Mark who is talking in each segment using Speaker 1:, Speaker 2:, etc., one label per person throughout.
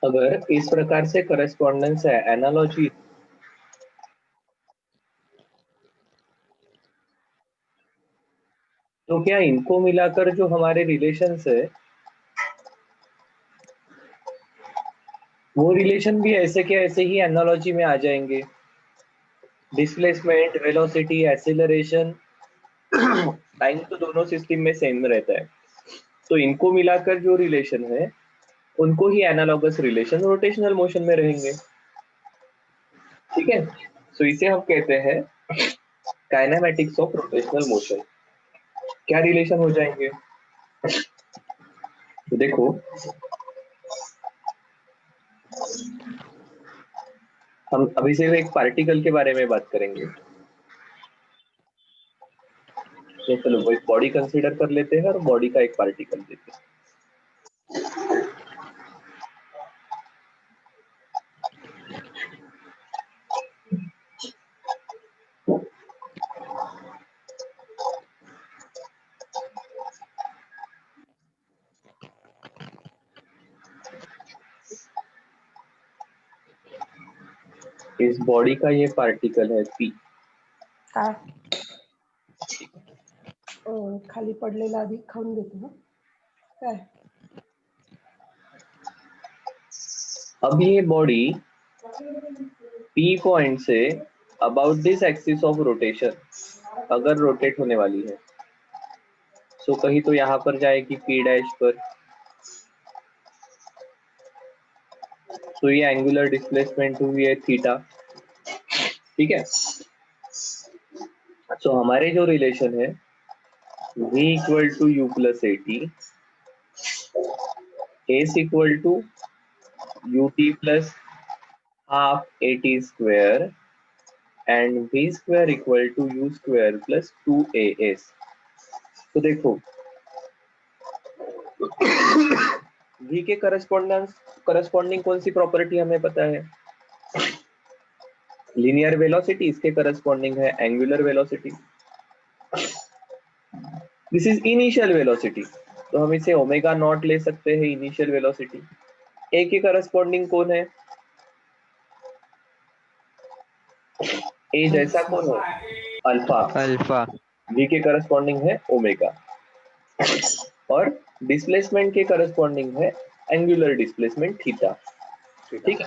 Speaker 1: अगर इस प्रकार से करस्पॉन्डेंस है, एनालॉजी, तो क्या इनको मिलाकर जो हमारे रिलेशंस है वो रिलेशन भी ऐसे के ऐसे ही एनालॉजी में आ जाएंगे? डिस्प्लेसमेंट, वेलोसिटी, एक्सीलरेशन, टाइम तो दोनों सिस्टम में सेम रहता है, तो इनको मिलाकर जो रिलेशन है उनको ही एनालॉगस रिलेशन रोटेशनल मोशन में रहेंगे। ठीक है, सो इसे हम कहते हैं काइनेमेटिक्स ऑफ रोटेशनल मोशन। क्या रिलेशन हो जाएंगे? तो देखो, हम अभी सिर्फ एक पार्टिकल के बारे में बात करेंगे। तो चलो वो एक बॉडी कंसीडर कर लेते हैं और बॉडी का एक पार्टिकल लेते हैं। इस बॉडी का ये पार्टिकल है पी।
Speaker 2: काय खाली पडलेला आधी खाऊन घेतो ना काय.
Speaker 1: अब ये body P point say about this axis of rotation अगर रोटेट होने वाली है, सो कहीं तो यहाँ पर जाएगी पी डैश पर, तो ये एंगुलर डिस्प्लेसमेंट हुई है थीटा। ठीक है, तो हमारे जो रिलेशन है v equal to u plus a t, s equal to u t plus half a t square and v square equal to u square plus 2as। तो देखो v के करस्पॉन्डिंग कौन सी प्रॉपर्टी हमें पता है? लीनियर वेलोसिटी, इसके corresponding है angular velocity. This is initial velocity, तो हम इसे ओमेगा नॉट ले सकते हैं इनिशियल वेलोसिटी। ए के करस्पॉन्डिंग कौन है? ए जैसा कौन है? अल्फा।
Speaker 3: अल्फा।
Speaker 1: वी के करस्पॉन्डिंग है ओमेगा, और डिस्प्लेसमेंट के करस्पॉन्डिंग है एंगुलर डिस्प्लेसमेंट थीटा। ठीक है,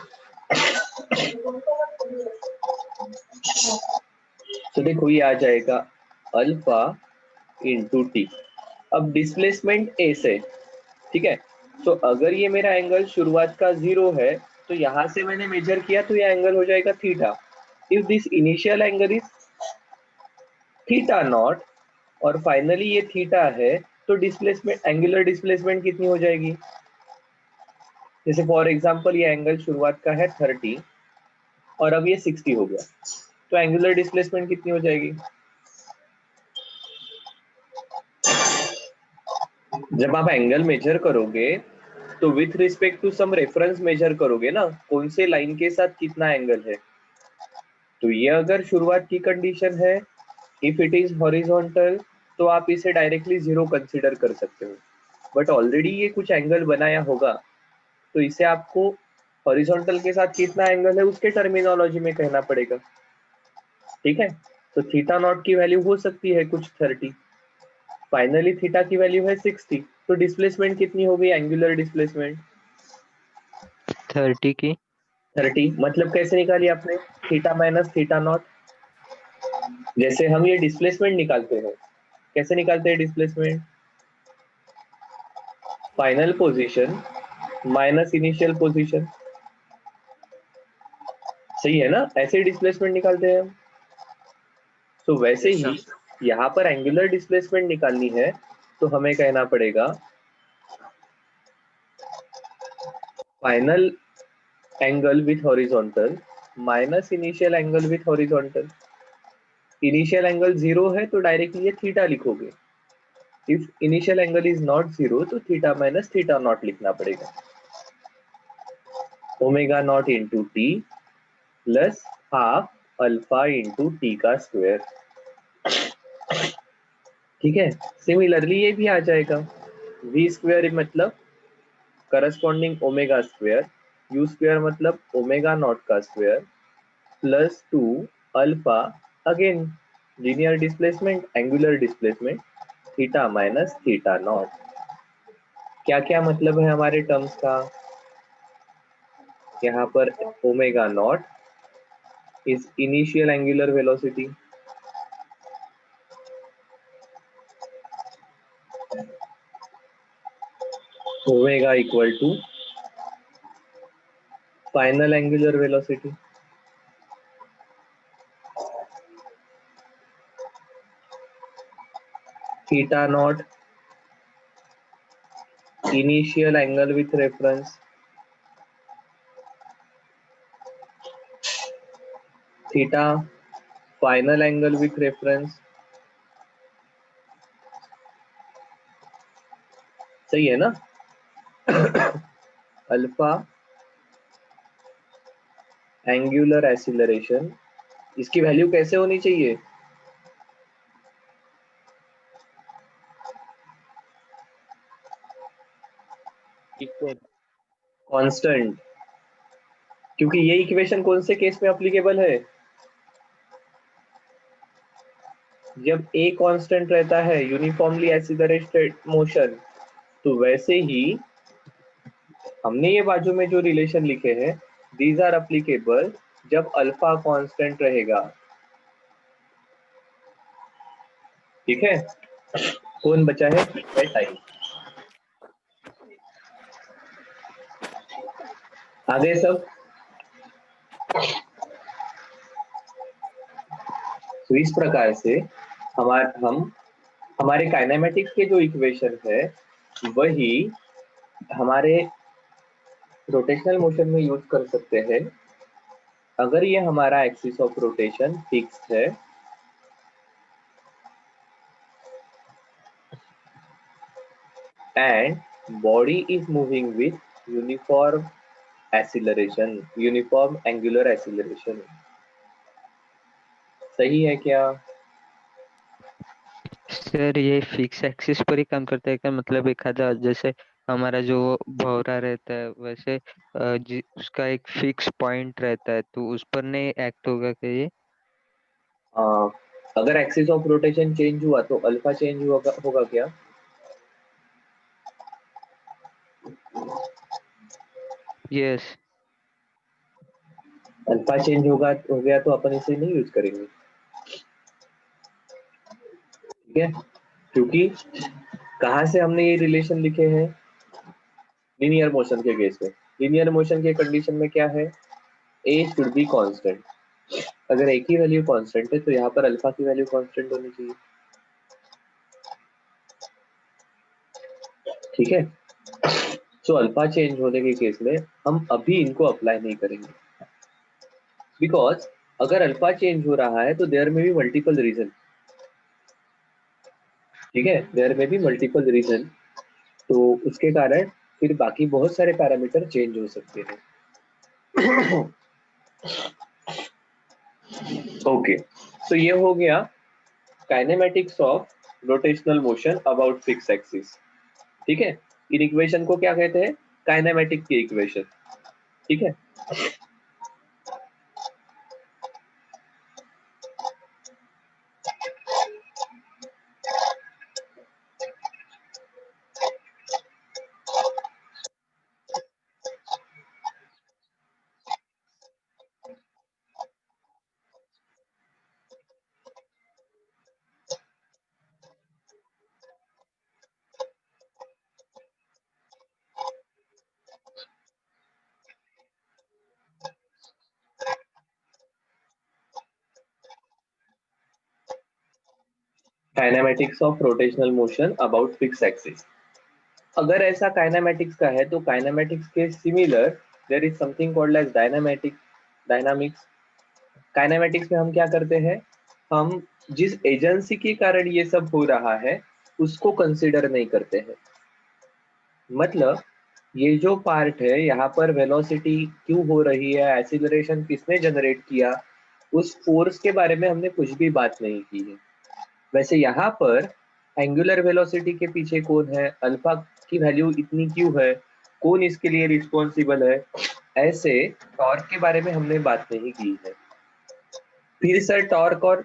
Speaker 1: तो देखो ये आ जाएगा अल्फा इंटू टी। अब डिस्प्लेसमेंट ए से, ठीक है, तो अगर ये मेरा एंगल शुरुआत का 0 है तो यहां से मैंने मेजर किया तो ये एंगल हो जाएगा theta. If this initial angle is theta naught और फाइनली ये थीटा है, तो डिस्प्लेसमेंट, एंगुलर डिस्प्लेसमेंट कितनी हो जाएगी? जैसे फॉर एग्जांपल ये एंगल शुरुआत का है 30 और अब ये 60 हो गया, तो एंगुलर डिस्प्लेसमेंट कितनी हो जाएगी? जब आप एंगल मेजर करोगे तो with respect to some reference measure करोगे ना, कौन से लाइन के साथ कितना एंगल है। तो ये अगर शुरुआत की कंडीशन है, इफ इट इज हॉरिजॉन्टल, तो आप इसे डायरेक्टली 0 कंसीडर कर सकते हो, बट ऑलरेडी ये कुछ एंगल बनाया होगा, तो इसे आपको हॉरिजॉन्टल के साथ कितना एंगल है उसके टर्मिनोलॉजी में कहना पड़ेगा। ठीक है, तो थीटा नॉट की वैल्यू हो सकती है कुछ 30, फाइनली थीटा की वैल्यू है 60, तो डिस्प्लेसमेंट कितनी होगी? एंगुलर डिस्प्लेसमेंट
Speaker 3: 30 की
Speaker 1: 30, मतलब कैसे निकाली आपने? Theta minus theta not. जैसे हम ये डिस्प्लेसमेंट निकालते हैं, कैसे निकालते हैं displacement? Final position minus initial position, सही है ना? ऐसे डिस्प्लेसमेंट निकालते हैं हम। तो वैसे ही यहाँ पर एंगुलर डिस्प्लेसमेंट निकालनी है तो हमें कहना पड़ेगा final angle with horizontal minus initial angle with horizontal. Initial angle 0 है तो डायरेक्टली ये थीटा लिखोगे, if initial angle is not 0 तो थीटा माइनस थीटा नॉट लिखना पड़ेगा। Omega naught into T plus half alpha into T का square. ठीक है, सिमिलरली ये भी आ जाएगा v स्क्वायर मतलब corresponding omega square you square मतलब ओमेगा नॉट का square plus 2 alpha, again linear displacement, angular displacement, theta minus theta naught. क्या क्या मतलब है हमारे टर्म्स का? यहाँ पर omega naught is initial angular velocity, omega equal to final angular velocity, theta naught initial angle with reference, theta final angle with reference। सही है ना? अल्फा एंगुलर एक्सीलरेशन, इसकी वैल्यू कैसे होनी चाहिए?
Speaker 3: इक्वल।
Speaker 1: कांस्टेंट, क्योंकि ये इक्वेशन कौन से केस में अप्लीकेबल है? जब ए कांस्टेंट रहता है, यूनिफॉर्मली एक्सीलरेटेड मोशन, तो वैसे ही हमने ये बाजू में जो रिलेशन लिखे हैं, दीज आर अप्लीकेबल जब अल्फा कांस्टेंट रहेगा। ठीक है? कौन बचा है? टाइम। आगे सब तो इस प्रकार से हमारे काइनेमेटिक्स के जो इक्वेशन है वही हमारे रोटेशनल मोशन में यूज कर सकते हैं। अगर ये हमारा एक्सिस ऑफ रोटेशन फिक्स्ड है and body is moving with uniform acceleration, uniform angular acceleration। सही है क्या?
Speaker 3: सर ये फिक्स एक्सिस पर ही काम करता है क्या? मतलब एखादा जैसे हमारा जो भौरा रहता है वैसे उसका एक फिक्स पॉइंट रहता है तो उस पर नहीं एक्ट होगा क्या ये?
Speaker 1: अगर एक्सिस ऑफ रोटेशन चेंज हुआ तो अल्फा चेंज होगा क्या?
Speaker 3: यस।
Speaker 1: अल्फा चेंज हो गया तो अपन इसे नहीं यूज करेंगे। ठीक है? क्योंकि कहां से हमने ये रिलेशन लिखे हैं? लीनियर मोशन के केस में। लीनियर मोशन के कंडीशन में क्या है? ए शुड बी कांस्टेंट। अगर एक ही वैल्यू कांस्टेंट है तो यहाँ पर अल्फा की वैल्यू कांस्टेंट होनी चाहिए। ठीक है? सो अल्फा चेंज होने के केस में हम अभी इनको अप्लाई नहीं करेंगे, बिकॉज अगर अल्फा चेंज हो रहा है तो देयर में भी मल्टीपल रीजन। ठीक है? देयर में भी मल्टीपल रीजन, तो उसके कारण फिर बाकी बहुत सारे पैरामीटर चेंज हो सकते हैं। ओके, तो ये हो गया kinematics of rotational motion about fix axis. ठीक है? इन इक्वेशन को क्या कहते हैं? काइनेमेटिक की इक्वेशन। ठीक है? Kinematics of rotational motion about fix axis. अगर ऐसा काइनेमेटिक्स का है तो काइनेमेटिक्स के similar there is something called as dynamics. Kinematics में हम क्या करते हैं? हम जिस एजेंसी के कारण ये सब हो रहा है उसको कंसीडर नहीं करते हैं। मतलब ये जो पार्ट है, यहाँ पर वेलोसिटी क्यों हो रही है, एक्सीलरेशन किसने जनरेट किया, उस फोर्स के बारे में हमने कुछ भी बात नहीं की है। वैसे यहाँ पर एंगुलर वेलोसिटी के पीछे कौन है, अल्फा की वैल्यू इतनी क्यों है, कौन इसके लिए रिस्पॉन्सिबल है, ऐसे टॉर्क के बारे में हमने बात नहीं की है। फिर सर टॉर्क और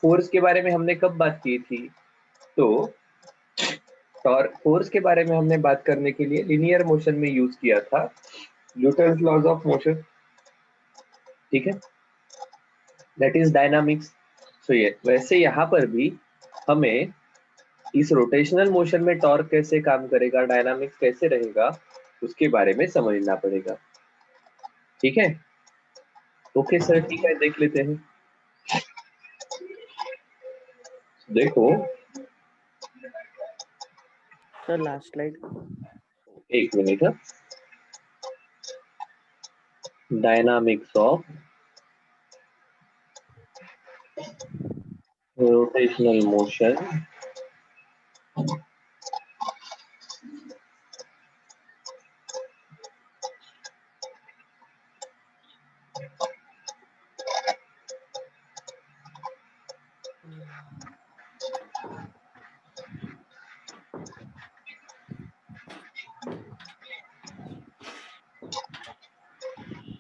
Speaker 1: फोर्स के बारे में हमने कब बात की थी? तो टॉर्क फोर्स के बारे में हमने बात करने के लिए लिनियर मोशन में यूज किया था न्यूटन्स लॉज ऑफ मोशन, ठीक है, दैट इज डायनामिक्स। सो ये वैसे यहाँ पर भी हमें इस रोटेशनल मोशन में टॉर्क कैसे काम करेगा, डायनामिक्स कैसे रहेगा, उसके बारे में समझना पड़ेगा, ठीक है। ओके सर, ठीक है, देख लेते हैं। देखो,
Speaker 4: सर लास्ट स्लाइड।
Speaker 1: एक minute, dynamics of rotational motion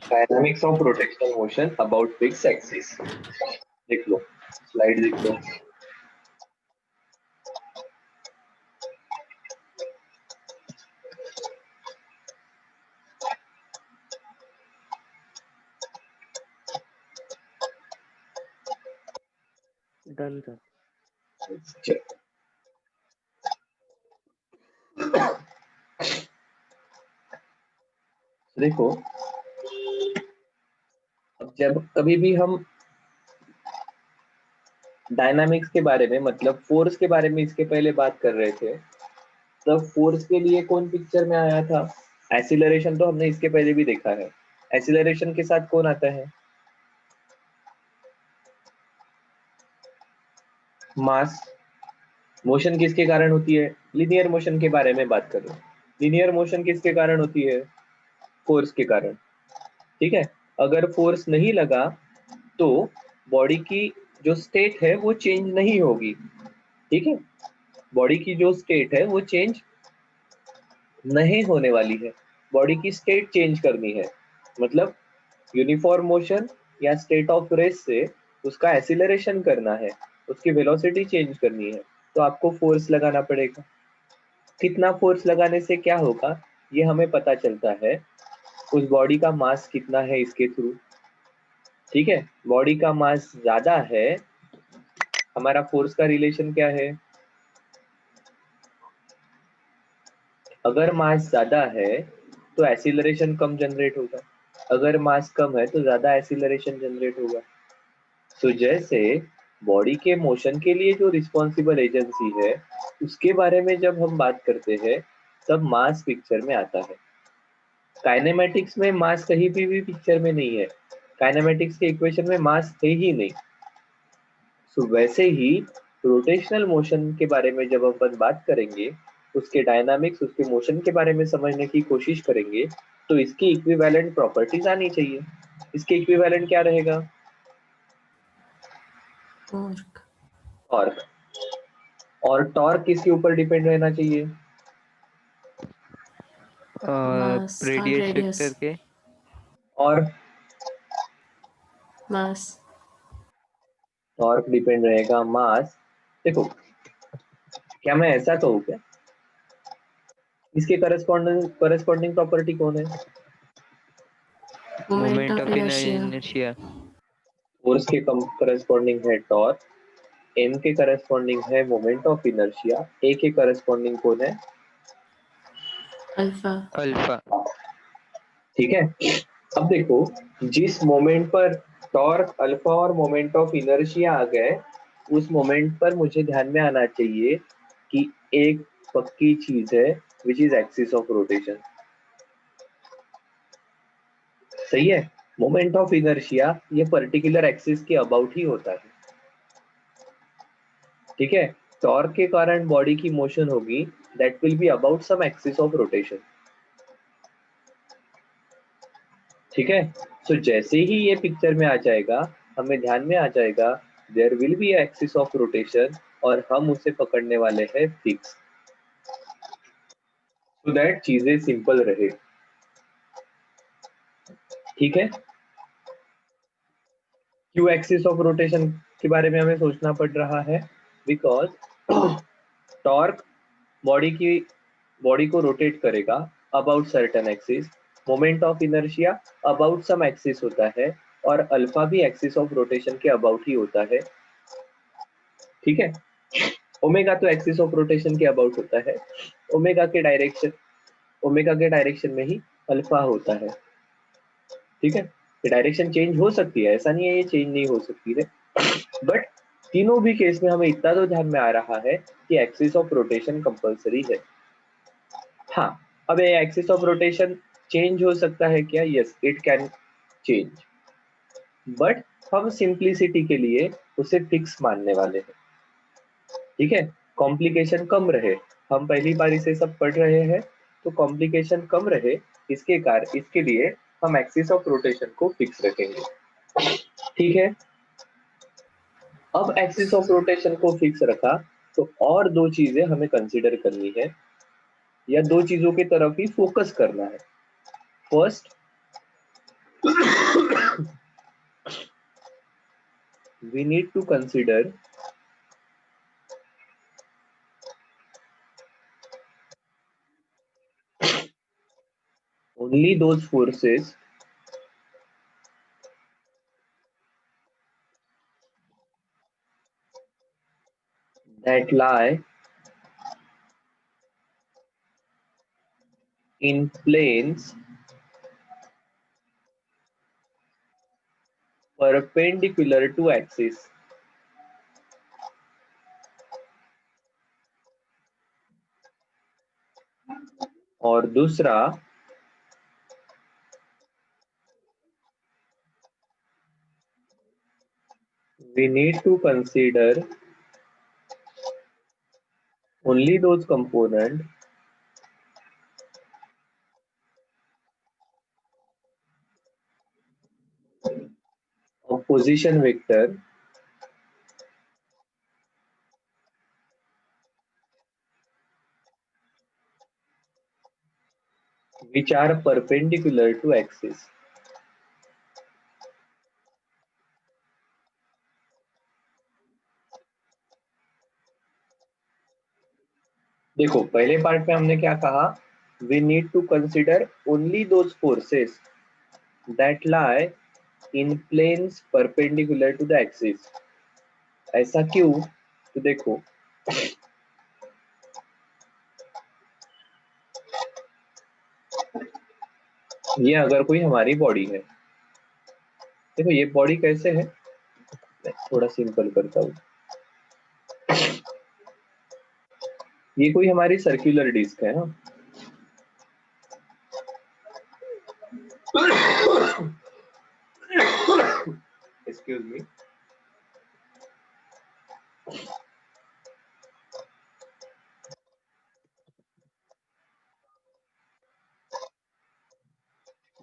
Speaker 1: dynamics of rotational motion about fix axis. देख लो, स्लाइड देख लो।
Speaker 4: Done sir.
Speaker 1: देखो, अब जब कभी भी हम डायनामिक्स के बारे में, मतलब फोर्स के बारे में इसके पहले बात कर रहे थे, तब फोर्स के लिए कौन पिक्चर में आया था? एक्सीलरेशन तो हमने इसके पहले भी देखा है। एक्सीलरेशन के साथ कौन आता है? मास। मोशन किसके कारण होती है? लिनियर मोशन के बारे में बात कर रहे हैं। लिनियर मोशन किसके कारण होती है? फोर्स के कारण, ठीक है। अगर फोर्स नहीं लगा तो बॉडी की जो स्टेट है वो चेंज नहीं होगी, ठीक है। बॉडी की जो स्टेट है वो चेंज नहीं होने वाली है। बॉडी की स्टेट चेंज करनी है, मतलब यूनिफॉर्म मोशन या स्टेट ऑफ रेस्ट से उसका एक्सीलरेशन करना है, उसकी वेलोसिटी चेंज करनी है, तो आपको फोर्स लगाना पड़ेगा। कितना फोर्स लगाने से क्या होगा, ये हमें पता चलता है उस बॉडी का मास कितना है इसके थ्रू, ठीक है। बॉडी का मास ज्यादा है, हमारा फोर्स का रिलेशन क्या है? अगर मास ज्यादा है तो एक्सीलरेशन कम जनरेट होगा, अगर मास कम है तो ज्यादा एक्सीलरेशन जनरेट होगा। तो जैसे बॉडी के मोशन के लिए जो रिस्पॉन्सिबल एजेंसी है उसके बारे में जब हम बात करते हैं तब मास पिक्चर में आता है। काइनेमेटिक्स में मास कहीं भी पिक्चर में नहीं है, काइनेमेटिक्स के इक्वेशन में मास है ही नहीं। सो वैसे ही रोटेशनल मोशन के बारे में जब अपन बात करेंगे, उसके डायनामिक्स, उसके मोशन के बारे में समझने की कोशिश करेंगे, तो इसकी इक्विवेलेंट प्रॉपर्टीज आनी चाहिए। इसके इक्विवेलेंट क्या रहेगा?
Speaker 2: टॉर्क।
Speaker 1: टॉर्क। और टॉर्क किसके ऊपर डिपेंड रहना चाहिए?
Speaker 2: मास और
Speaker 3: रेडियस
Speaker 2: रेडियस।
Speaker 3: वेक्टर के।
Speaker 1: और
Speaker 2: मास।
Speaker 1: टॉर्क डिपेंड रहेगा मास। देखो, क्या मैं ऐसा कहूँ क्या, इसके करस्पॉन्डिंग प्रॉपर्टी कौन है?
Speaker 2: Moment
Speaker 3: moment
Speaker 2: of
Speaker 3: of
Speaker 2: inertia.
Speaker 3: Inertia.
Speaker 1: Force के करस्पॉन्डिंग है टॉर्क, एम के करस्पॉन्डिंग है मोमेंट ऑफ इनर्शिया, ए के करस्पॉन्डिंग कौन है?
Speaker 2: अल्फा।
Speaker 3: अल्फा।
Speaker 1: ठीक है। अब देखो, जिस मोमेंट पर टॉर्क, अल्फा और मोमेंट ऑफ इनर्शिया आ गए, उस मोमेंट पर मुझे ध्यान में आना चाहिए कि एक पक्की चीज है which is axis of rotation. सही है। मोमेंट ऑफ इनर्शिया ये पर्टिकुलर एक्सिस के अबाउट ही होता है, ठीक है। टॉर्क के कारण बॉडी की मोशन होगी, that will be about some axis of rotation, ठीक है। सो जैसे ही ये पिक्चर में आ जाएगा, हमें ध्यान में आ जाएगा there will be axis of rotation, और हम उसे पकड़ने वाले हैं फिक्स, सो दैट चीजें सिंपल रहे। ठीक है। क्यों एक्सिस ऑफ रोटेशन के बारे में हमें सोचना पड़ रहा है? बिकॉज टॉर्क बॉडी को रोटेट करेगा about certain axis, moment of inertia about some axis होता है, और अल्फा भी एक्सिस ऑफ रोटेशन के अबाउट ही होता है। ठीक है, ओमेगा तो एक्सिस ऑफ रोटेशन के अबाउट होता है, ओमेगा के डायरेक्शन में ही अल्फा होता है। ठीक है, ये डायरेक्शन चेंज हो सकती है, ऐसा नहीं है ये चेंज नहीं हो सकती है, बट तीनों भी केस में हमें इतना तो ध्यान में आ रहा है कि एक्सिस ऑफ रोटेशन कंपलसरी है। हाँ, अब ये एक्सिस ऑफ रोटेशन चेंज हो सकता है क्या? Yes, it can change, but हम सिंप्लिसिटी के लिए उसे फिक्स मानने वाले हैं। ठीक है, कॉम्प्लिकेशन कम रहे, हम पहली बार इसे सब पढ़ रहे हैं तो कॉम्प्लिकेशन कम रहे, इसके लिए हम एक्सिस ऑफ रोटेशन को फिक्स रखेंगे। ठीक है, अब एक्सिस ऑफ रोटेशन को फिक्स रखा तो और दो चीजें हमें कंसीडर करनी है, या दो चीजों की तरफ ही फोकस करना है। First, we need to consider only those forces that lie in planes perpendicular to axis। और दूसरा, we need to consider only those components of position vector which are perpendicular to axis। देखो, पहले part में हमने क्या कहा? we need to consider only those forces that lie in planes perpendicular to the axis। ऐसा क्यों? तो देखो, ये अगर कोई हमारी बॉडी है, देखो ये बॉडी कैसे है, मैं थोड़ा सिंपल करता हूँ। ये कोई हमारी सर्कुलर डिस्क है ना, एक्सक्यूज मी।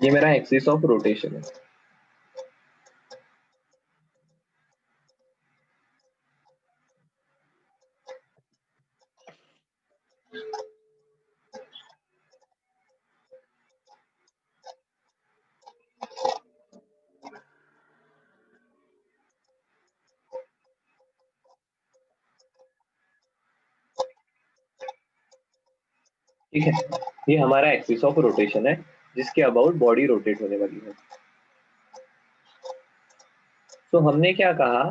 Speaker 1: ये मेरा एक्सिस ऑफ रोटेशन है। ठीक है, ये हमारा एक्सिस ऑफ रोटेशन है जिसके अबाउट बॉडी रोटेट होने वाली है। तो हमने क्या कहा,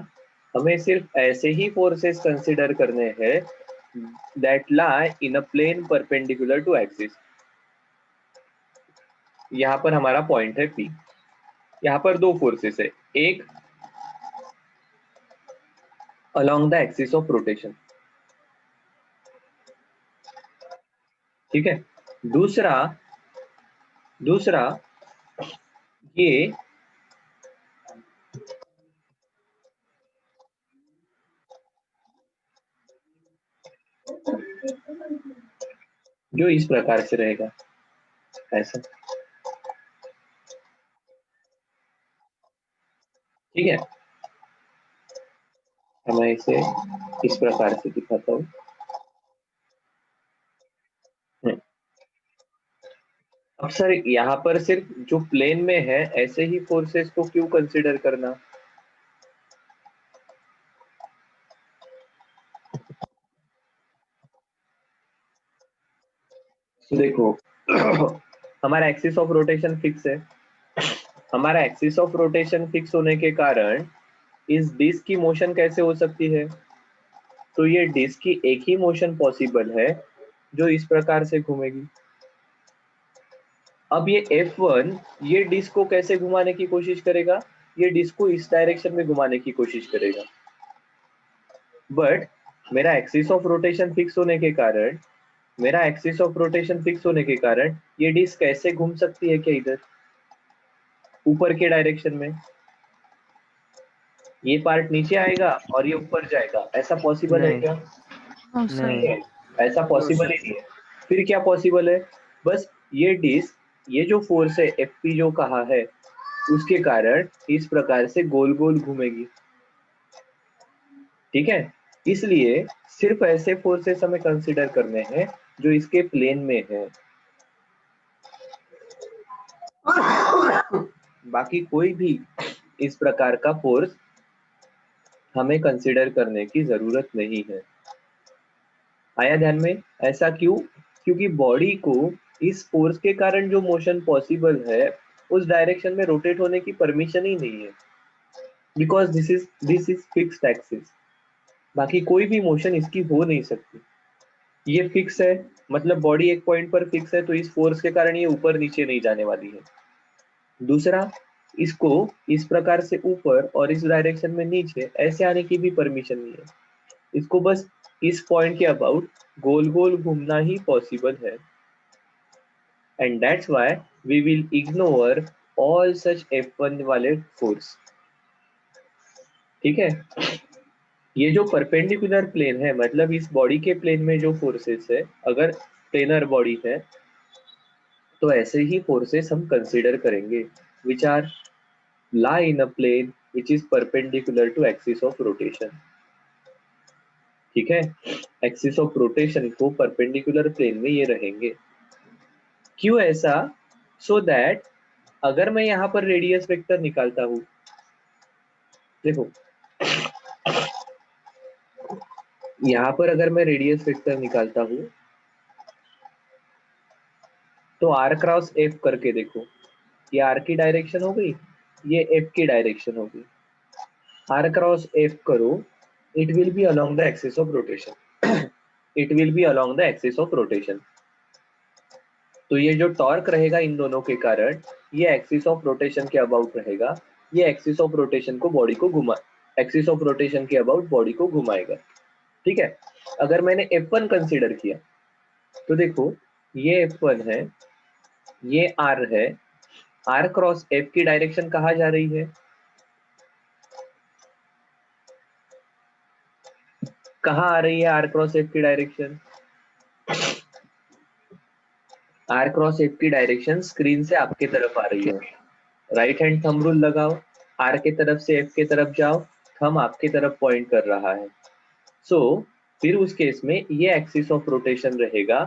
Speaker 1: हमें सिर्फ ऐसे ही फोर्सेस कंसीडर करने हैं that lie in a plane perpendicular to axis. यहाँ पर हमारा पॉइंट है P। यहाँ पर दो फोर्सेस है, एक along the axis of rotation, ठीक है, दूसरा ये जो इस प्रकार से रहेगा, ऐसा। ठीक है, मैं इसे इस प्रकार से दिखाता हूँ। अब सर यहाँ पर सिर्फ जो प्लेन में है ऐसे ही फोर्सेस को क्यों कंसिडर करना? तो देखो हमारा एक्सिस ऑफ रोटेशन फिक्स है। हमारा एक्सिस ऑफ रोटेशन फिक्स होने के कारण इस डिस्क की मोशन कैसे हो सकती है? तो ये डिस्क की एक ही मोशन पॉसिबल है जो इस प्रकार से घूमेगी। अब ये F1 ये डिस्क को कैसे घुमाने की कोशिश करेगा? ये डिस्क को इस डायरेक्शन में घुमाने की कोशिश करेगा, बट मेरा एक्सिस ऑफ रोटेशन फिक्स होने के कारण ये डिस्क कैसे घूम सकती है क्या इधर ऊपर के डायरेक्शन में? ये पार्ट नीचे आएगा और ये ऊपर जाएगा, ऐसा पॉसिबल है
Speaker 3: नहीं
Speaker 1: क्या?
Speaker 3: नहीं
Speaker 1: है, ऐसा पॉसिबल ही नहीं है। फिर क्या पॉसिबल है? बस ये डिस्क, ये जो फोर्स है Fp जो कहा है, उसके कारण इस प्रकार से गोल गोल घूमेगी। ठीक है, इसलिए सिर्फ ऐसे फोर्सेस हमें कंसीडर करने हैं जो इसके प्लेन में है। बाकी कोई भी इस प्रकार का फोर्स हमें कंसीडर करने की जरूरत नहीं है। आया ध्यान में? ऐसा क्यों? क्योंकि बॉडी को इस फोर्स के कारण जो मोशन पॉसिबल है उस डायरेक्शन में रोटेट होने की परमिशन ही नहीं है, because this is fixed axis. बाकी कोई भी मोशन इसकी हो नहीं सकती। ये फिक्स है, मतलब बॉडी एक पॉइंट पर फिक्स है, तो इस फोर्स के कारण ये ऊपर नीचे नहीं जाने वाली है। दूसरा, इसको इस प्रकार से ऊपर और इस डायरेक्शन में नीचे ऐसे आने की भी परमिशन नहीं है। इसको बस इस पॉइंट के अबाउट गोल गोल घूमना ही पॉसिबल है, and that's why we will ignore all such F1 वाले फोर्स। ठीक है, ये जो परपेंडिकुलर प्लेन है, मतलब इस बॉडी के प्लेन में जो फोर्सेस है, अगर प्लेनर बॉडी है तो ऐसे ही फोर्सेस हम कंसीडर करेंगे which are lie in a plane which is perpendicular to axis of rotation। ठीक है, एक्सिस ऑफ रोटेशन को परपेंडिकुलर प्लेन में ये रहेंगे। क्यों ऐसा? सो दैट अगर मैं यहाँ पर रेडियस वेक्टर निकालता हूँ, देखो यहाँ पर अगर मैं रेडियस वेक्टर निकालता हूँ तो r क्रॉस f करके देखो, ये r की डायरेक्शन हो गई, ये f की डायरेक्शन हो गई। r क्रॉस f करो, it will be along the axis of rotation it will be along the axis of rotation। तो ये जो टॉर्क रहेगा इन दोनों के कारण, ये एक्सिस ऑफ रोटेशन के अबाउट रहेगा। ये एक्सिस ऑफ रोटेशन के अबाउट बॉडी को घुमाएगा। ठीक है, अगर मैंने F1 कंसीडर किया तो देखो ये F1 है, ये R है, R क्रॉस F की डायरेक्शन कहाँ जा रही है? कहाँ आ रही है R क्रॉस F की डायरेक्शन? R क्रॉस F की डायरेक्शन स्क्रीन से आपके तरफ आ रही है। राइट हैंड थंब रूल लगाओ, R के तरफ से F के तरफ जाओ, थंब आपके तरफ पॉइंट कर रहा है। फिर उस केस में ये एक्सिस ऑफ रोटेशन रहेगा,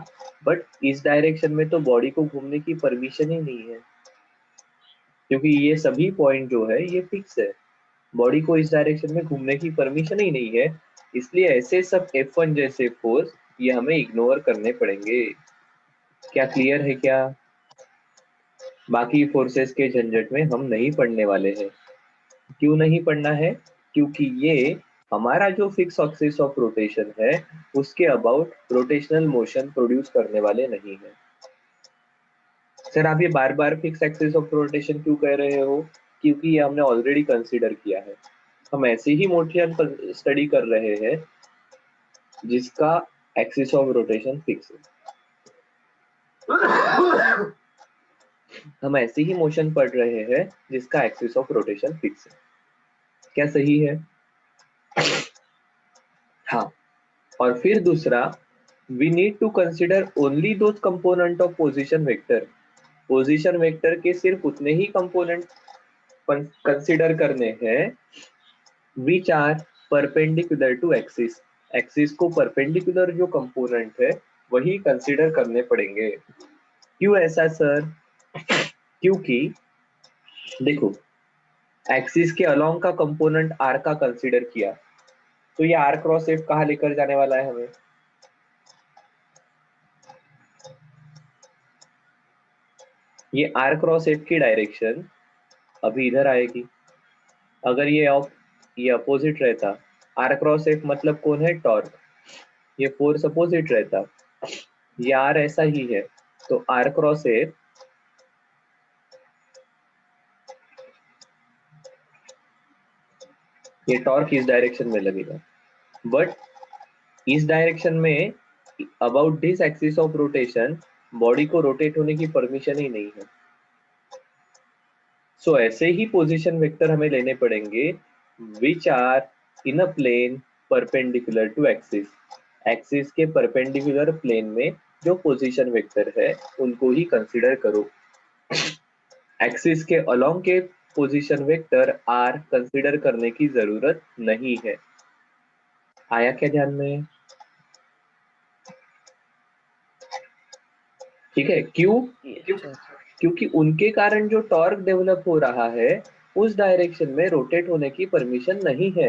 Speaker 1: बट इस डायरेक्शन में तो बॉडी को घूमने की परमिशन ही नहीं है, क्योंकि ये सभी पॉइंट जो है ये फिक्स है। बॉडी को इस डायरेक्शन में घूमने की परमिशन ही नहीं है, इसलिए ऐसे सब F1 जैसे फोर्स ये हमें इग्नोर करने पड़ेंगे। क्या क्लियर है क्या? बाकी फोर्सेस के झंझट में हम नहीं पड़ने वाले हैं। क्यों नहीं पड़ना है? क्योंकि ये हमारा जो फिक्स एक्सिस ऑफ रोटेशन है उसके अबाउट रोटेशनल मोशन प्रोड्यूस करने वाले नहीं है। सर आप ये बार बार फिक्स एक्सिस ऑफ रोटेशन क्यों कह रहे हो? क्योंकि ये हमने ऑलरेडी कंसीडर किया है। हम ऐसे ही मोशन पर स्टडी कर रहे हैं जिसका एक्सिस ऑफ रोटेशन फिक्स है। हम ऐसे ही मोशन पढ़ रहे हैं जिसका एक्सिस ऑफ रोटेशन फिक्स है। क्या सही है? हाँ, और फिर दूसरा, we need to consider only those component of position vector। Position vector के सिर्फ उतने ही कंपोनेंट कंसिडर करने हैं which are perpendicular to axis। Axis को परपेंडिकुलर जो कंपोनेंट है वही कंसिडर करने पड़ेंगे। क्यों ऐसा सर? क्योंकि देखो एक्सिस के अलोंग का कंपोनेंट आर का कंसीडर किया, तो ये आर क्रॉस एफ कहाँ लेकर जाने वाला है हमें? ये आर क्रॉस एफ की डायरेक्शन अभी इधर आएगी। अगर ये अपोजिट रहता, आर क्रॉस एफ मतलब कौन है? टॉर्क। ये फोर्स अपोजिट रहता, ये आर ऐसा ही है, तो आर क्रॉस एफ ये टॉर्क इस डायरेक्शन में लगेगा, बट इस डायरेक्शन में about this axis of rotation body को रोटेट होने की परमिशन ही नहीं है। सो ऐसे ही पोजीशन वेक्टर हमें लेने पड़ेंगे which are in a plane perpendicular to axis. Axis के परपेंडिकुलर प्लेन में जो पोजीशन वेक्टर है उनको ही कंसीडर करो। एक्सिस के अलोंग के पोजीशन वेक्टर आर कंसीडर करने की जरूरत नहीं है। आया क्या ध्यान में? ठीक है, क्यों?
Speaker 4: Yes, sir.
Speaker 1: क्योंकि उनके कारण जो टॉर्क डेवलप हो रहा है उस डायरेक्शन में रोटेट होने की परमिशन नहीं है,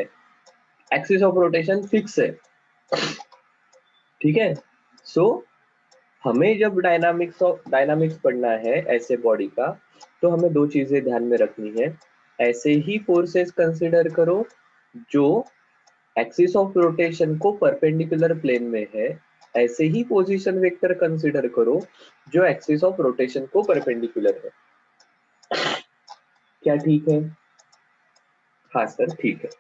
Speaker 1: एक्सिस ऑफ रोटेशन फिक्स है। ठीक है, सो हमें जब डायनामिक्स पढ़ना है ऐसे बॉडी का, तो हमें दो चीजें ध्यान में रखनी है। ऐसे ही फोर्सेस कंसीडर करो जो एक्सिस ऑफ रोटेशन को परपेंडिकुलर प्लेन में है, ऐसे ही पोजीशन वेक्टर कंसीडर करो जो एक्सिस ऑफ रोटेशन को परपेंडिकुलर है। क्या ठीक है? हाँ सर ठीक है।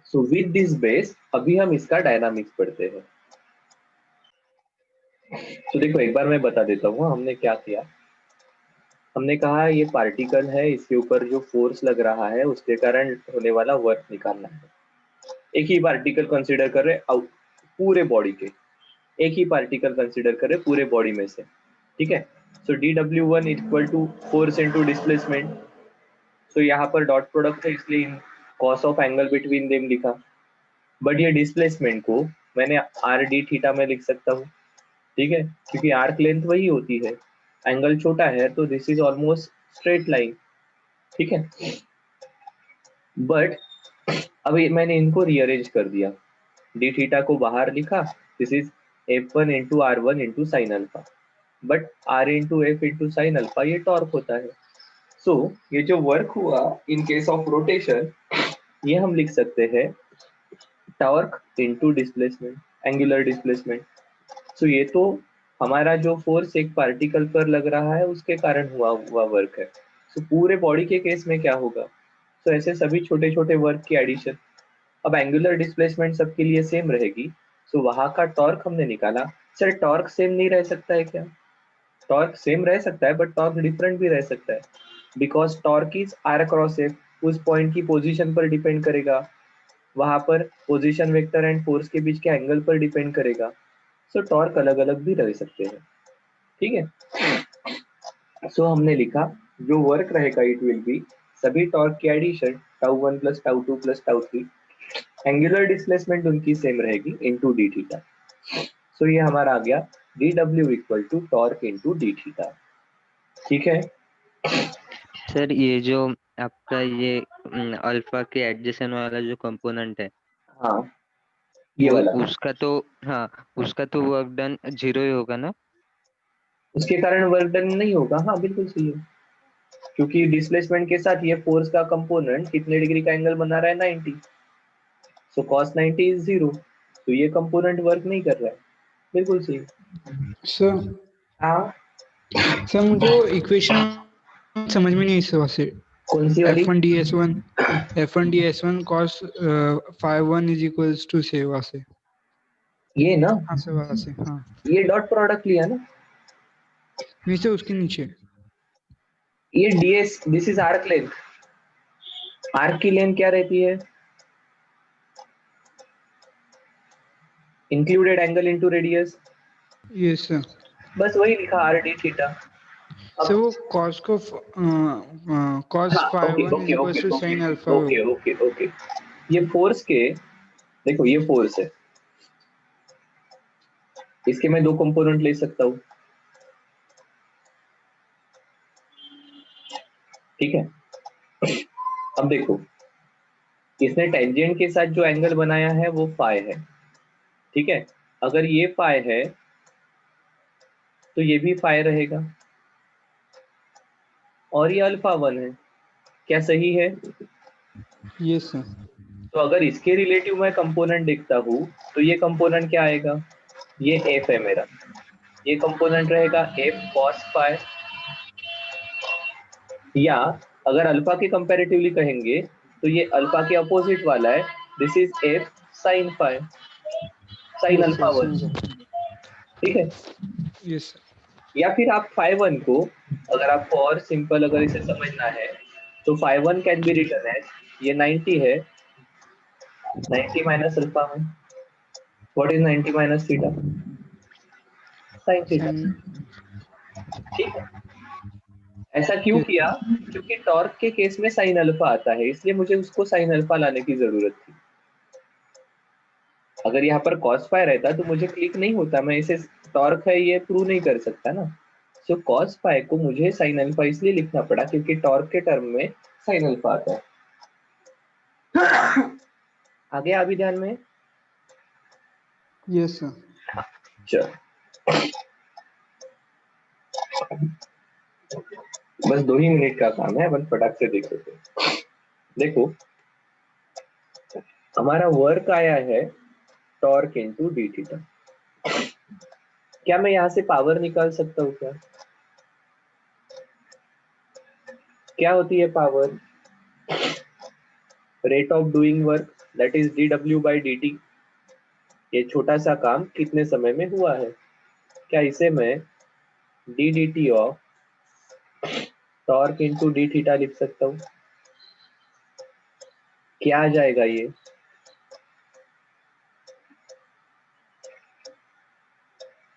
Speaker 1: सो विद दिस बेस अभी हम इसका डायनामिक्स पढ़ते हैं। तो देखो एक बार मैं बता देता हूँ हमने क्या किया। हमने कहा ये पार्टिकल है, इसके ऊपर जो फोर्स लग रहा है उसके कारण होने वाला वर्क निकालना है। एक ही पार्टिकल कंसीडर कर रहे पूरे बॉडी के, एक ही पार्टिकल कंसीडर कर रहे पूरे बॉडी में से। ठीक है, so dw1 equal to force into displacement. So यहाँ पर डॉट प्रोडक्ट है इसलिए cos of angle between them लिखा, बट ये डिस्प्लेसमेंट को मैंने आर डी थीटा में लिख सकता हूँ। ठीक है, क्योंकि आर्क लेंथ वही होती है, एंगल छोटा है तो this is almost straight line. ठीक है, बट अभी मैंने इनको रीअरेंज कर दिया, डी थीटा को बाहर लिखा, this is f1 into r one into sine alpha, but r into f into sine alpha ये टॉर्क होता है। सो ये जो वर्क हुआ इन केस ऑफ रोटेशन ये हम लिख सकते हैं torque into displacement, angular displacement. So ये तो हमारा जो फोर्स एक पार्टिकल पर लग रहा है उसके कारण हुआ वर्क है। सो पूरे बॉडी के केस में क्या होगा? सो ऐसे सभी छोटे छोटे वर्क की एडिशन। अब एंगुलर डिस्प्लेसमेंट सबके लिए सेम रहेगी, सो वहां का टॉर्क हमने निकाला। सर टॉर्क सेम नहीं रह सकता है क्या? टॉर्क सेम रह सकता है बट टॉर्क डिफरेंट भी रह सकता है, because torque is r cross f, उस पॉइंट की पोजीशन पर डिपेंड करेगा, वहां पर पोजीशन वेक्टर एंड फोर्स के बीच के एंगल पर डिपेंड करेगा। सो टॉर्क अलग अलग भी रह सकते हैं। ठीक है, सो हमने लिखा जो वर्क रहेगा इट विल बी सभी टॉर्क की addition tau one plus tau two plus tau three, angular displacement उनकी सेम रहेगी इनटू डी थीटा। सो ये हमारा आ गया dw equal to torque into d theta. ठीक है,
Speaker 3: सर ये जो आपका ये अल्फा के एडजेसेंट वाला जो कंपोनेंट है
Speaker 1: हाँ ये
Speaker 3: वो
Speaker 1: वाला
Speaker 3: उसका तो, हाँ उसका तो वर्क डन 0 ही होगा ना?
Speaker 1: उसके कारण वर्क डन नहीं होगा। हाँ बिल्कुल सही है, क्योंकि डिस्प्लेसमेंट के साथ ये फोर्स का कंपोनेंट कितने डिग्री का एंगल बना रहा है? 90। सो cos 90 इज 0, तो ये कंपोनेंट वर्क नहीं कर रहा है। बिल्कुल सही।
Speaker 5: सर
Speaker 1: हाँ
Speaker 5: सर मुझे वो इक्वेशन समझ में नहीं इस वजह से।
Speaker 1: कौन सी वाली?
Speaker 5: F1 ds1 cos phi 1 is equals to से वहाँ से।
Speaker 1: ये ना,
Speaker 5: हाँ सर वहाँ से, हाँ
Speaker 1: ये डॉट प्रोडक्ट लिया ना,
Speaker 5: नहीं सर उसके नीचे।
Speaker 1: ये ds this is arc length. Arc की लेंथ क्या रहती है? Included angle into radius.
Speaker 5: ये सर
Speaker 1: बस वही लिखा आर डी थीटा।
Speaker 5: सर वो cos को cos
Speaker 1: हाँ
Speaker 5: phi
Speaker 1: okay
Speaker 5: 1 is
Speaker 1: okay
Speaker 5: equals
Speaker 1: okay
Speaker 5: to
Speaker 1: okay
Speaker 5: sin alpha
Speaker 1: okay okay okay, ये फोर्स के, देखो ये फोर्स है, इसके मैं दो कंपोनेंट ले सकता हूँ। ठीक है। अब देखो, इसने टेंजेंट के साथ जो एंगल बनाया है वो फाई है, ठीक है। अगर ये फाई है तो ये भी फाई रहेगा, और ये अल्फा 1 है, क्या सही है?
Speaker 5: Yes, sir.
Speaker 1: तो अगर इसके रिलेटिव मैं कंपोनेंट देखता हूँ तो ये कंपोनेंट क्या आएगा? ये एफ है मेरा, ये कंपोनेंट रहेगा एफ कॉस फाई, या अगर अल्फा के कंपैरेटिवली कहेंगे तो ये अल्फा के अपोजिट वाला है, this is f sine phi, sine
Speaker 5: Yes,
Speaker 1: alpha
Speaker 5: sir.
Speaker 1: 1,
Speaker 5: समझा.
Speaker 1: ठीक है।
Speaker 5: Yes, sir.
Speaker 1: या फिर आप फाई 1 को, अगर आपको और सिंपल अगर इसे समझना है तो phi 1 can be written as, ये 90 है, 90 minus alpha 1, what is 90 minus theta? Sine theta,
Speaker 5: Sin.
Speaker 1: ठीक है। ऐसा क्यों
Speaker 5: Yes,
Speaker 1: किया? क्योंकि टॉर्क के केस में साइन अल्फा आता है, इसलिए मुझे उसको साइन अल्फा लाने की जरूरत थी। अगर यहाँ पर कॉस फाई रहता तो मुझे क्लिक नहीं होता, मैं इसे टॉर्क है ये प्रूव नहीं कर सकता ना। सो कॉस फाई को मुझे साइन अल्फा इसलिए लिखना पड़ा क्योंकि टॉर्क के टर्म में साइन अल्फा आता है। आगे अभी ध्यान में?
Speaker 5: yes, sir.
Speaker 1: चल, बस 2 ही मिनट का काम है, अपन फटाक से देख लेते हैं। देखो, हमारा वर्क आया है टॉर्क इनटू डी थीटा। क्या मैं यहाँ से पावर निकाल सकता हूँ क्या? क्या होती है power? Rate of doing work, that is dw by dt। ये छोटा सा काम कितने समय में हुआ है? क्या इसे मैं d dt of torque into d theta लिख सकता हूँ? क्या आ जाएगा ये?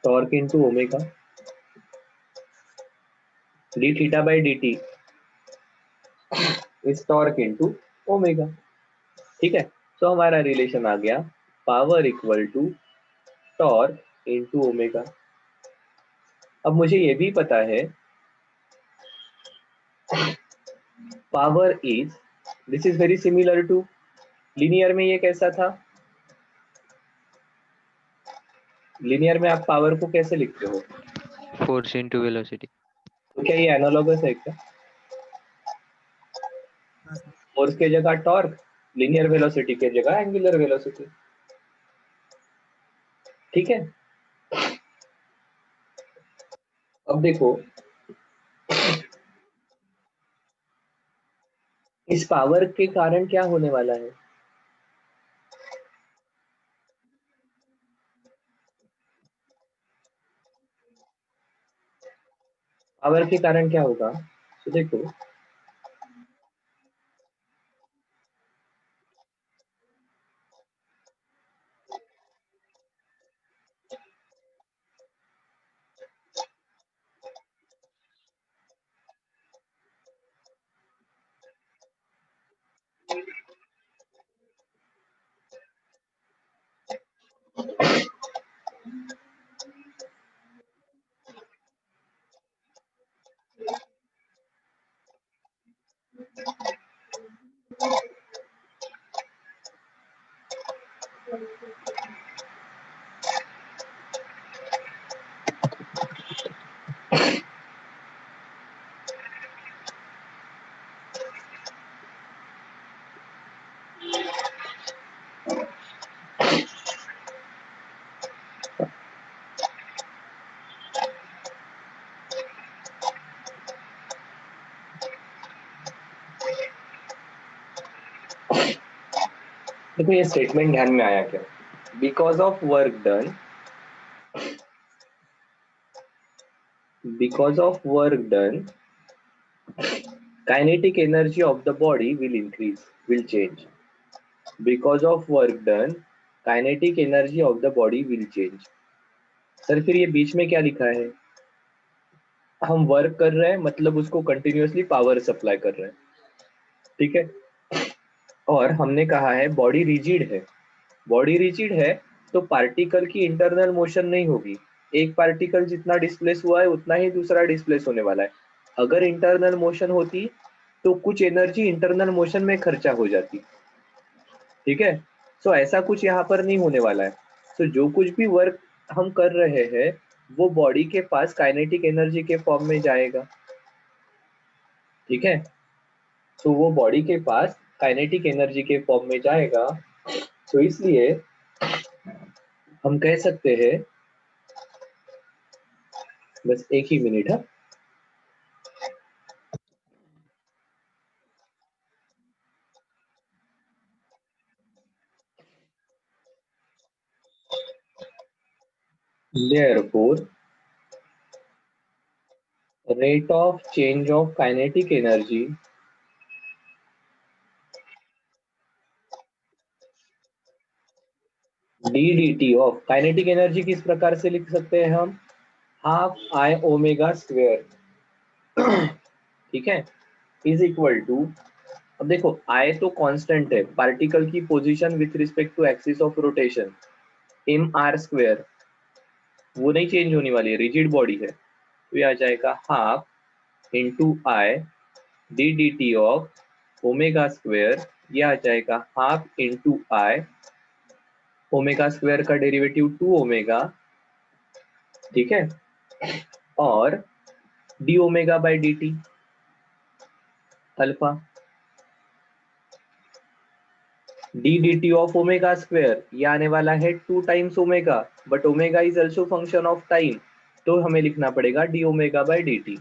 Speaker 1: Torque into omega d theta by d t is torque into omega, ठीक है। तो हमारा रिलेशन आ गया power equal to torque into omega. अब मुझे ये भी पता है power is, this is very similar to linear में। ये कैसा था? लीनियर में आप पावर को कैसे लिखते हो?
Speaker 3: Force into velocity.
Speaker 1: तो क्या ये एनालॉगस है क्या? फोर्स के जगह टॉर्क, लीनियर वेलोसिटी के जगह एंगुलर वेलोसिटी, ठीक है। अब देखो, इस पावर के कारण क्या होने वाला है? पावर के कारण क्या होगा? तो देखो, देखो ये स्टेटमेंट ध्यान में आया क्या? Because of work done, because of work done, kinetic energy of the body will increase, will change. Because of work done, kinetic energy of the body will change. Sir फिर ये बीच में क्या लिखा है? हम वर्क कर रहे हैं मतलब उसको कंटिन्यूअसली पावर सप्लाई कर रहे हैं, ठीक है। और हमने कहा है बॉडी रिजिड है, बॉडी रिजिड है तो पार्टिकल की इंटरनल मोशन नहीं होगी। एक पार्टिकल जितना डिस्प्लेस हुआ है उतना ही दूसरा डिस्प्लेस होने वाला है। अगर इंटरनल मोशन होती तो कुछ एनर्जी इंटरनल मोशन में खर्चा हो जाती, ठीक है। सो ऐसा कुछ यहाँ पर नहीं होने वाला है। सो जो कुछ भी वर्क हम कर रहे हैं वो बॉडी के पास काइनेटिक एनर्जी के फॉर्म में जाएगा, ठीक है। तो वो बॉडी के पास काइनेटिक एनर्जी के फॉर्म में जाएगा। तो इसलिए हम कह सकते हैं, बस एक ही मिनट है। Therefore, rate of change of kinetic energy ddt of kinetic energy किस प्रकार से लिख सकते हैं हम, हाफ आई ओमेगा स्क्वायर, ठीक है, इज इक्वल टू, अब देखो आई तो कांस्टेंट है, पार्टिकल की position with respect to axis of rotation m r square, वो नहीं चेंज होने वाली है, रिजिड बॉडी है। तो ये आ जाएगा half into I D D T of omega square, ये आ जाएगा हाफ इंटू आई ओमेगा स्क्वायर का डेरिवेटिव 2 ओमेगा, ठीक है, और D omega by d T alpha, D D T of omega square ये आने वाला है 2 times omega, but omega is also function of time, तो हमें लिखना पड़ेगा D omega by d T,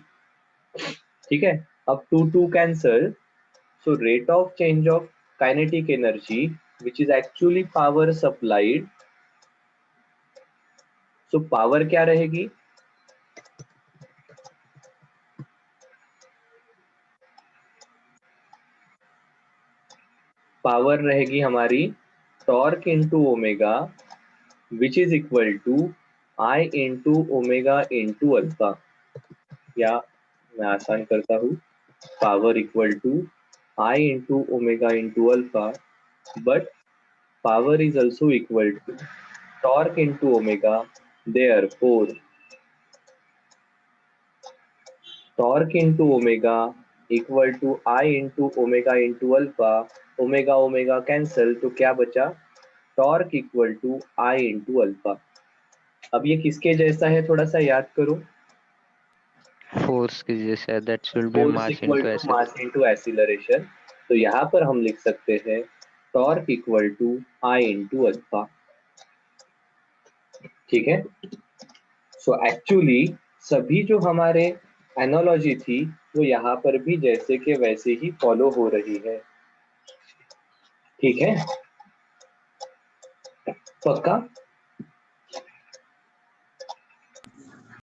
Speaker 1: ठीक है। अब 2 cancel, so rate of change of kinetic energy which is actually power supplied, so power क्या रहेगी, पावर रहेगी हमारी torque into omega which is equal to I into omega into alpha, या मैं आसान करता हूँ, power equal to I into omega into alpha, but power is also equal to torque into omega, therefore torque into omega equal to I into omega into alpha, omega omega cancel, तो क्या बचा, torque equal to I into alpha. अब ये किसके जैसा है, थोड़ा सा याद करो,
Speaker 3: फोर्स की जैसे, that should be
Speaker 1: force
Speaker 3: mass
Speaker 1: equal
Speaker 3: into
Speaker 1: to mass into acceleration. तो यहाँ पर हम लिख सकते हैं torque equal to I into alpha, ठीक है। सो एक्चुअली सभी जो हमारे एनालॉजी थी वो यहाँ पर भी जैसे के वैसे ही फॉलो हो रही है, ठीक है, पक्का।